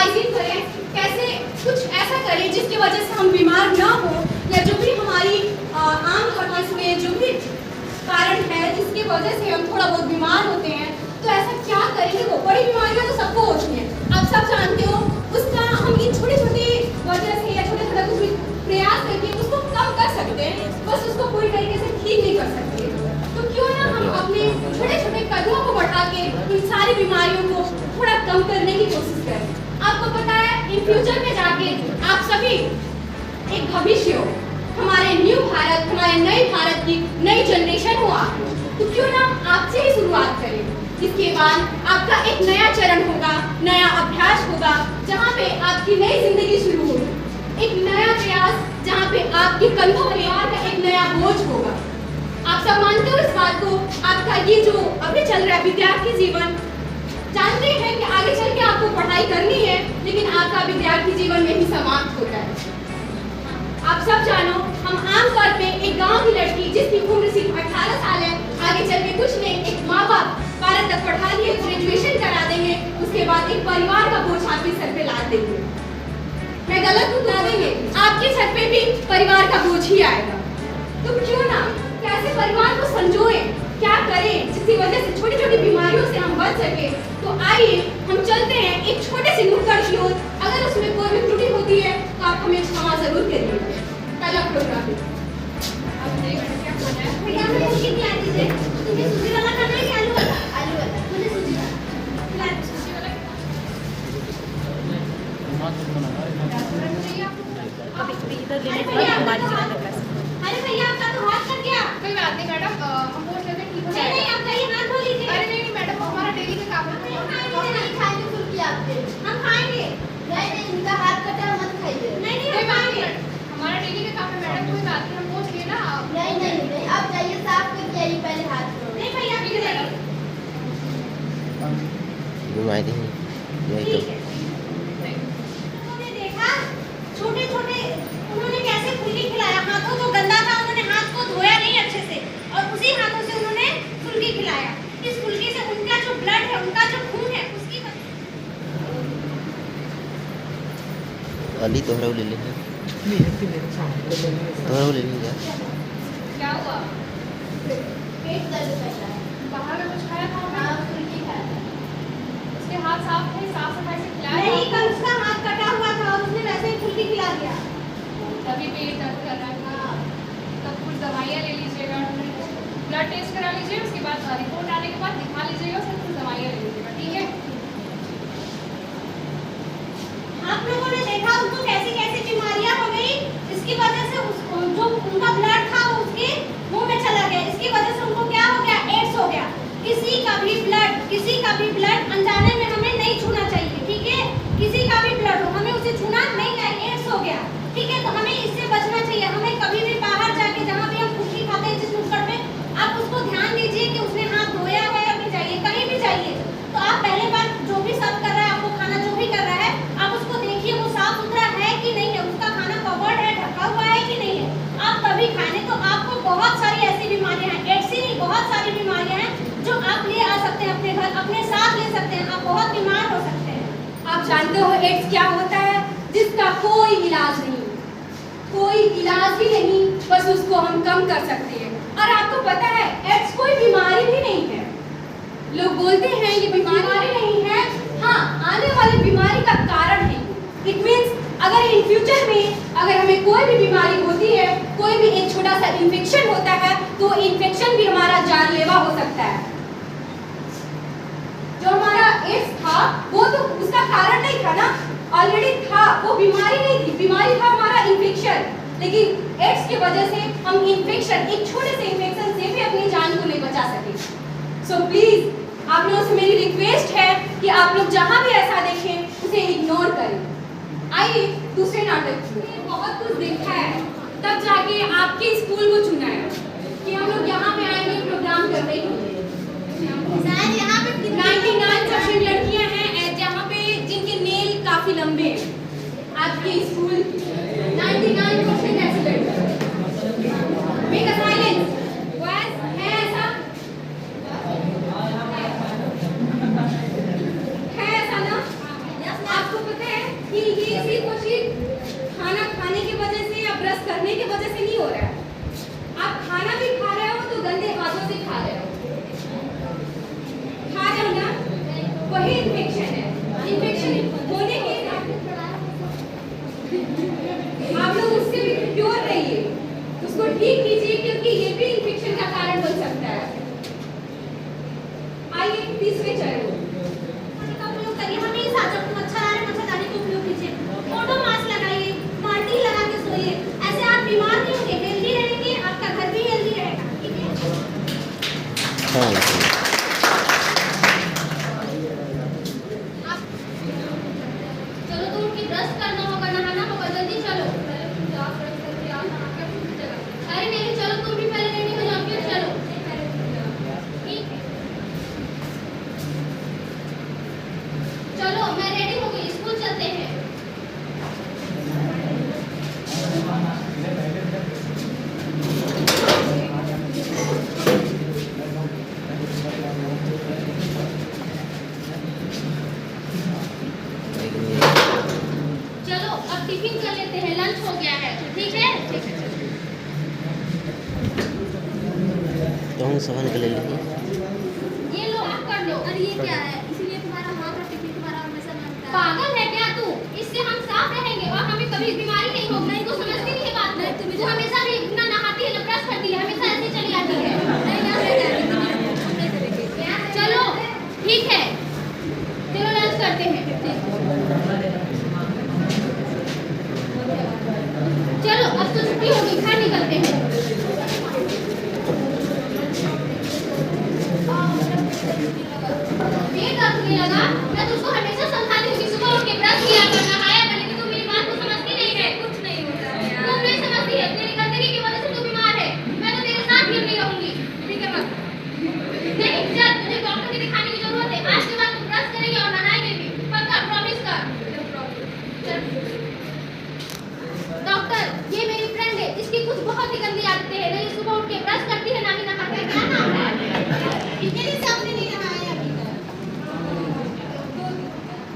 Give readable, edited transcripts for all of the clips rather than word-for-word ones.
Hygiene करें, कैसे कुछ ऐसा करें जिसकी वजह से हम बीमार ना हो, या जो भी हमारी आम खर्च में जो भी कारण है जिसकी वजह से हम थोड़ा बहुत बीमार होते हैं, तो ऐसा क्या करेंगे। वो बड़ी बीमारियां तो सबको होती हैं, आप सब जानते हो। उसका हम इन छोटी छोटी वजह से या छोटा छोटा कुछ प्रयास करके उसको कम कर सकते हैं, बस उसको पूरी तरीके से ठीक नहीं कर सकते। तो क्यों ना हम अपने छोटे छोटे कदमों को बढ़ा के इन सारी बीमारियों को थोड़ा कम करने की कोशिश करें। आपको पता है इन फ्यूचर में जाके आप सभी एक भविष्य हो, हमारे न्यू भारत, हमारे नए भारत की नई जनरेशन हो आप, तो क्यों ना आपसे ही शुरुआत करें। इसके बाद आपका एक नया चरण होगा, नया अभ्यास होगा, जहाँ पे आपकी नई जिंदगी शुरू होगी, एक नया प्रयास जहाँ पे आपके कंधों परिवार का एक नया बोझ होगा। आप सब मानते हो इस बात को। आपका ये जो अभी चल रहा है विद्यार्थी जीवन, जानते हैं कि आगे चल के आपको पढ़ाई करनी है, लेकिन आपका विद्यार्थी जीवन में ही समाप्त होता है। आप सब जानो, हम आमतौर पे एक गांव की लड़की जिसकी उम्र सिर्फ 18 साल है, आगे चल के कुछ नहीं, एक माँ बाप 12 तक पढ़ा दिए, ग्रेजुएशन करा देंगे, उसके बाद एक परिवार का बोझ आपके सर पे लाद देंगे। मैं गलत हूँ, ला देंगे, आपके सर पे भी परिवार का बोझ ही आएगा। तो क्यों ना कैसे परिवार को संजोएं, क्या करें जिसकी वजह से छोटी छोटी बीमारियों से हम बच सके। तो आइए हम चलते हैं एक छोटे से नुक्कड़ की ओर। अगर उसमें कोई भी त्रुटि होती है तो आप हमें क्षमा जरूर करिए। पहला प्रोग्राम भैया हमें सूजी खिला दीजिए। तुम्हें सूजी वाला खाना है कि आलू वाला? आलू वाला। मुझे सूजी वाला। सूजी वाला अरे भैया आपका तो हाथ कट गया। कोई बात नहीं मैडम, हम बोल रहे थे ठीक हो नहीं नहीं, आपका ये हाथ धो लीजिए। अरे नहीं मैडम, हमारा डेली का काम है। नहीं खाएंगे फुल्की आपके, हम खाएंगे। नहीं इनका हाथ कटा है, मत खाइए। नहीं कोई हम बात खाएंगे। नहीं, हमारा डेली का काम है मैडम, कोई बात नहीं, हम पूछ लिए ना। नहीं आप जाइए, साफ करके आइए पहले हाथ को। नहीं भैया ठीक है मैडम। घुमाई देंगे यही तो। उन्होंने देखा छोटे छोटे उन्होंने कैसे फुल्की खिलाया। हाथों को गंदा था, उन्होंने हाथ को धोया नहीं अच्छे से, और उसी हाथों से उन्होंने फुल्की खिलाया। इस फुल्की से उनका जो ब्लड है, उनका जो खून है, उसकी अली तोहरा ले लेंगे, तोहरा ले लेंगे। क्या हुआ? पेट दर्द कर रहा है। बाहर में कुछ खाया था? हाँ फुल्की खाया था। उसके हाथ साफ थे, साफ सफाई से खिलाया? नहीं, कल उसका हाथ कटा हुआ था और उसने वैसे ही फुल्की खिला दिया। तभी पेट दर्द कर रहा था। तब कुछ दवाइयाँ ले लीजिएगा, ब्लड टेस्ट करा लीजिए, उसके बाद रिपोर्ट आने के बाद दिखा लीजिएगा, उसमें कुछ दवाइयाँ ले लीजिएगा, ठीक है? आप लोगों ने देखा उनको कैसी कैसी बीमारियां हो गई, इसकी वजह से जो उनका ब्लड था वो उसके मुंह में चला गया। इसकी वजह से उनको क्या हो गया? एड्स हो गया। किसी का भी ब्लड अनजाने में हमें नहीं छूना चाहिए, ठीक है? किसी का भी ब्लड हो, हमें उसे छूना नहीं चाहिए। एड्स हो गया, ठीक है? तो हमें इससे बचना चाहिए। हमें कभी भी बाहर जाके, जहाँ भी हम फुल्की खाते हैं जिस नुक्कड़ पे, आप उसको ध्यान दीजिए कि उसने हाथ धोया है या नहीं। जाइए कहीं भी जाइए तो आप पहले बार जो भी सर्व कर रहा है, आपको खाना जो भी कर रहा है, आप उसको देखिए वो साफ सुथरा है कि नहीं है, उसका खाना कवर्ड है, ढका हुआ है कि नहीं है। आप तभी खाएं। तो आपको बहुत सारी ऐसी बीमारियां हैं, एड्स ही नहीं, बहुत सारी बीमारियां हैं जो आप ले आ सकते हैं अपने घर, अपने साथ ले सकते हैं। आप बहुत बीमार हो सकते हैं। आप जानते हो एड्स क्या होता है? जिसका कोई इलाज नहीं, कोई इलाज भी नहीं, बस उसको हम कम कर सकते हैं। और आपको पता है एड्स कोई बीमारी भी नहीं है। लोग बोलते हैं ये बीमारी नहीं है, हाँ आने वाली बीमारी का कारण है। इट मीन्स अगर इन फ्यूचर में अगर हमें कोई भी बीमारी होती है, कोई भी एक छोटा सा इन्फेक्शन होता है, तो इन्फेक्शन भी हमारा जानलेवा हो सकता है। जो हमारा एड्स था वो तो उसका कारण नहीं था ना, ऑलरेडी था, वो बीमारी नहीं थी, बीमारी था हमारा इन्फेक्शन। लेकिन एड्स की वजह से हम इन्फेक्शन, एक छोटे से इन्फेक्शन से भी अपनी जान को नहीं बचा सके। सो प्लीज आप लोगों से मेरी रिक्वेस्ट है कि आप लोग जहाँ भी ऐसा देखें उसे इग्नोर करें। आइए दूसरे नाटक में बहुत कुछ देखा है, तब जाके आपके स्कूल को चुना है कि हम लोग यहाँ पे आएंगे प्रोग्राम करने के लिए। शायद यहाँ पे 99% लड़कियाँ हैं जहाँ पे जिनके नेल काफी लंबे हैं। आपके स्कूल 99% ऐसी लड़कियाँ। Make a silence. है ऐसा? है ऐसा ना? आपको पता है हाँ लिखिए। चलो तो उनकी ब्रश करना होगा, नहाना होगा, जल्दी चलो। अरे नहीं चलो, तुम भी पहले रेडी हो जाओ फिर चलो। ठीक है चलो, मैं रेडी हो गई, स्कूल चलते हैं। चलो अब टिफिन कर लेते हैं, लंच हो गया है। ठीक है तो हम सामान के ले लीजिए। ये लो, आप कर लो। और ये क्या है? इसीलिए तुम्हारा हाथ और टिफिन तुम्हारा हमेशा मांगता है। पागल है क्या तू? इससे हम साफ रहेंगे और हमें कभी बीमारी नहीं होगी। नहीं तो समझती नहीं है बात। नहीं, तू हमेशा भी ना नहाती है, ना ब्रश करती है, हमेशा ऐसे चली आती है। नहीं ना ले जाती तुम नहीं करेगी। चलो ठीक है, चलो लंच करते हैं। चलो अब तो छुट्टी होगी, घर निकलते हैं। पेट दर्द लगा, मैं तुझको हमेशा समझाती हूँ कि सुबह उठ के ब्रश किया कर, नहाया कर, लेकिन तू मेरी बात को समझती नहीं है। कुछ नहीं होता है यार। तुम नहीं समझती है, तेरी गंदगी की वजह से तू बीमार है। मैं तो तेरे साथ ही नहीं रहूंगी। ठीक है बस। नहीं चल, मुझे डॉक्टर के दिखाने की जरूरत है। आज के बाद तू ब्रश करेगी और नहाएगी भी, पक्का, प्रॉमिस कर। चल। डॉक्टर, ये मेरी फ्रेंड है, इसकी कुछ बहुत ही गंदी आदतें हैं। नहीं सुबह उठ के ब्रश करती है, ना ही नहाती है। क्या नाम है? कितने दिन से आपने नहीं नहाया अभी तक?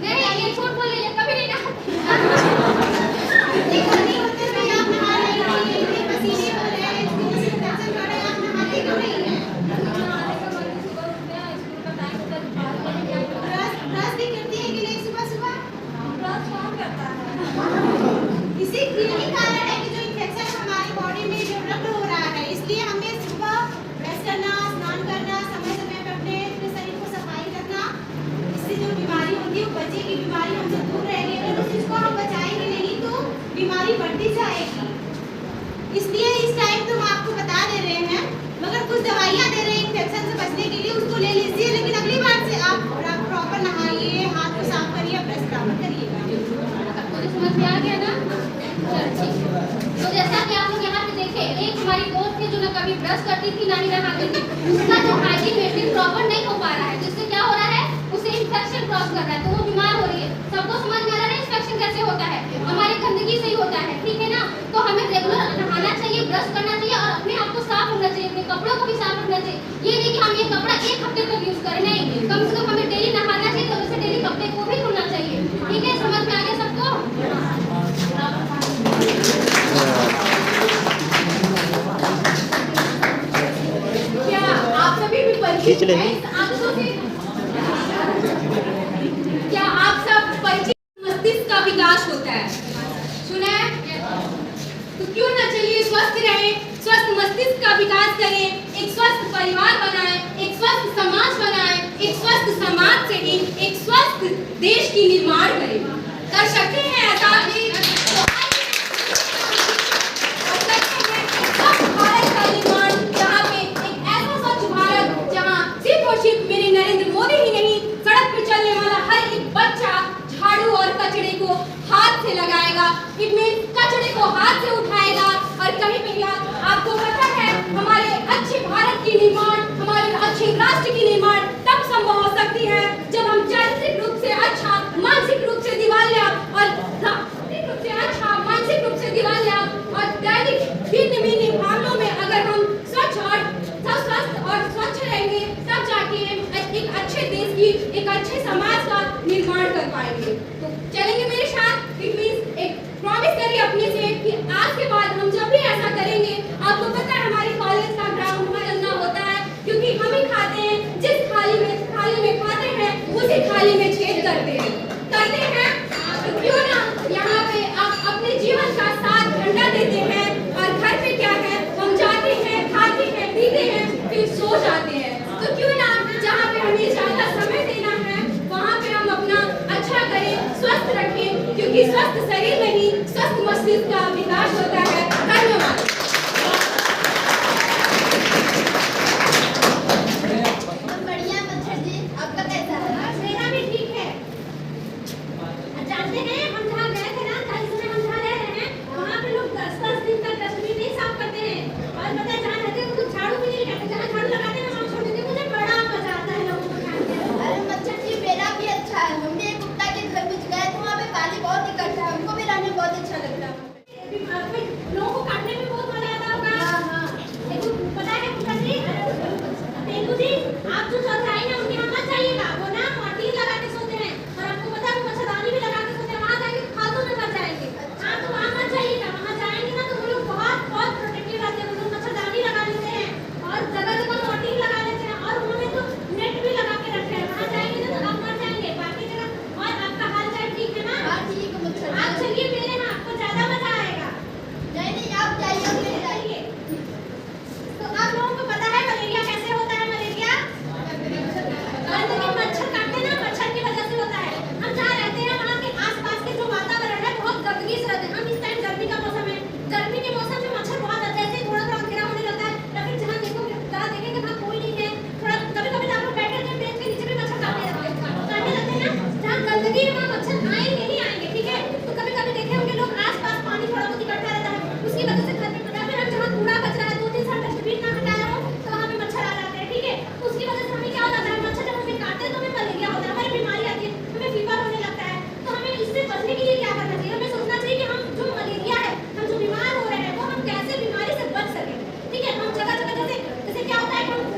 नहीं, ये झूठ बोल रही है, कभी नहीं नहाती। इतनी गर्मी होते हुए आप नहा रही हैं, इतने पसीने हो रहे हैं, इतनी टेंशन हो रहा है, आप नहाती क्यों नहीं हैं? ब्रश भी करती है कि नहीं सुबह सुबह? इसी यही कारण है कि जो इन्फेक्शन हमारी बॉडी में डेवलप हो रहा है। इसलिए हमें सुबह ब्रश करना, स्नान करना, समय समय पर अपने शरीर को सफाई रखना। इससे जो बीमारी होती है वो बचेगी, बीमारी हमसे दूर रहेगी। अगर उस चीज को हम बचाएंगे नहीं तो बीमारी बढ़ती जाएगी। इसलिए इस टाइम तो हम आपको बता दे रहे हैं, मगर कुछ दवाइयाँ दे रहे हैं इन्फेक्शन से बचने के लिए, उसको ले लीजिए। लेकिन अगली बार से आप प्रॉपर नहाइए, हाथ को साफ करिए, ब्रश बराबर करिएगा। मुझे समझ में आ गया ना? तो जैसा कि आप लोग यहाँ पे देखे, एक हमारी दोस्त थी जो ना कभी ब्रश करती थी, ना ही नहाती थी। उसका जो हाइजीन मेंटेन प्रॉपर नहीं हो पा रहा है, जिससे क्या हो रहा है, उसे इन्फेक्शन क्रॉस कर रहा है, तो वो बीमार हो रही है। सबको समझ में आ रहा है इन्फेक्शन कैसे होता है? हमारी गंदगी से ही होता है, ठीक है ना? तो हमें रेगुलर नहाना चाहिए, ब्रश करना चाहिए और अपने आप को साफ रखना चाहिए, अपने कपड़ों को भी साफ रखना चाहिए। ये नहीं कि हम ये कपड़ा एक हफ्ते तक यूज करें, नहीं, कम से कम हमें डेली नहाना चाहिए, तो उसे डेली कपड़े को भी धुलना चाहिए। ठीक है, समझ में आ गया सबको? क्या आप सभी भी परिचित हैं इस आदतों से? क्या आप सब परिचित? मस्तिष्क का विकास होता है, सुना है? तो क्यों ना चलिए स्वस्थ रहें, स्वस्थ मस्तिष्क का विकास करें, एक स्वस्थ परिवार बनाएं, एक स्वस्थ समाज बनाएं, एक स्वस्थ समाज से ही एक स्वस्थ देश की निर्माण करें। कर सकते हैं ऐसा? लगाएगा, इट मींस कचरे को हाथ से उठाएगा। और कहीं भी आपको पता है, हमारे अच्छे भारत की निर्माण, हमारे अच्छे राष्ट्र की निर्माण तब संभव हो सकती है जब हम चारित्रिक रूप से अच्छा, मानसिक रूप से दिवालिया और शारीरिक रूप से अच्छा, मानसिक रूप से दिवालिया और दैनिक भिन्न मामलों में अगर हम स्वच्छ और स्वस्थ और स्वच्छ रहेंगे, तब जाके एक अच्छे देश की, एक अच्छे समाज का निर्माण कर पाएंगे। तो चलेंगे मेरे साथ? इट मींस एक प्रॉमिस करिए अपने से कि आज के बाद हम जब भी ऐसा करेंगे, आपको पता है हमारी कॉलेज का ग्राउंड हमारा गंदा होता है, क्योंकि हम ही खाते हैं, जिस थाली में खाते हैं उसी थाली में छेद करते हैं। तो क्यों ना यहाँ पे आप अपने जीवन का 7 घंटा देते हैं और घर पे क्या है, हम जाते हैं, खाते हैं, पीते हैं, फिर सो जाते हैं। तो क्यों ना जहाँ पे हमें ज्यादा समय देना है, वहाँ पे हम अपना अच्छा करें, स्वस्थ रखें, क्योंकि स्वस्थ शरीर में ही स्वस्थ मस्तिष्क का विकास होता है। धन्यवाद।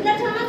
ब्लड हमें